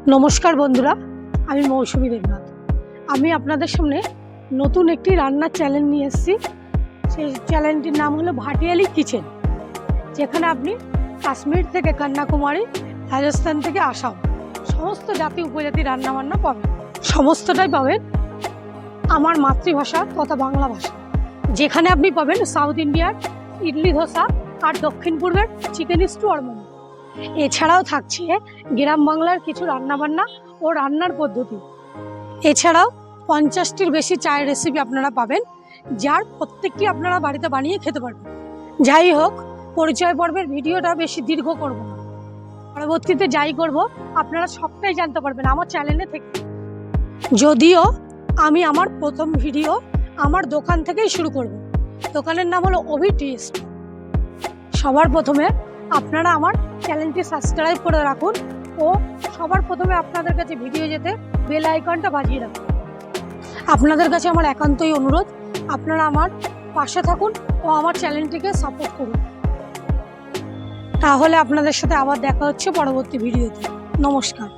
नमस्कार बंधुरा आमी मौसुमी देवनाथ। आमी आपनादेर सामने नतून एकटी रान्नार चैनल निये एसेछि। सेई चैनलटिर नाम हलो भाटियाली किचेन, जेखाने आपनि काश्मीर थेके कन्याकुमारी, राजस्थान थेके आसाम समस्त जाति उपजाति रान्ना बान्ना पाबेन। समस्तटाई पाबेन आमार मातृभाषा तथा बांगला भाषा, जेखाने आपनि पाबेन साउथ इंडियार इडली धोसा और दक्षिण पूर्वेर चिकेन स्टू और मोमो। এছাড়াও থাকছে গ্রাম বাংলার কিছু রান্নাবান্না ও রান্নার পদ্ধতি। এছাড়াও 50টির বেশি চায়ের রেসিপি আপনারা পাবেন, যার প্রত্যেকটি আপনারা বাড়িতে বানিয়ে খেতে পারবেন। যাই হোক, পরিচয় পর্বের ভিডিওটা বেশি দীর্ঘ করব না, পরবর্তীতে যাই করব আপনারা সবটাই জানতে পারবেন আমার চ্যানেলে থেকে। যদিও আমি আমার প্রথম ভিডিও আমার দোকান থেকেই শুরু করব। দোকানের নাম হলো অভি টেস্ট। সবার প্রথমে আপনারা আমার চ্যানেলটি সাবস্ক্রাইব করে রাখুন ও সবার প্রথমে আপনাদের কাছে ভিডিও যেতে বেল আইকনটা বাজিয়ে রাখুন। আপনাদের কাছে আমার একান্তই অনুরোধ, আপনারা আমার পাশে থাকুন ও আমার চ্যানেলটিকে সাপোর্ট করুন। তাহলে আপনাদের সাথে আবার দেখা হচ্ছে পরবর্তী ভিডিওতে। নমস্কার।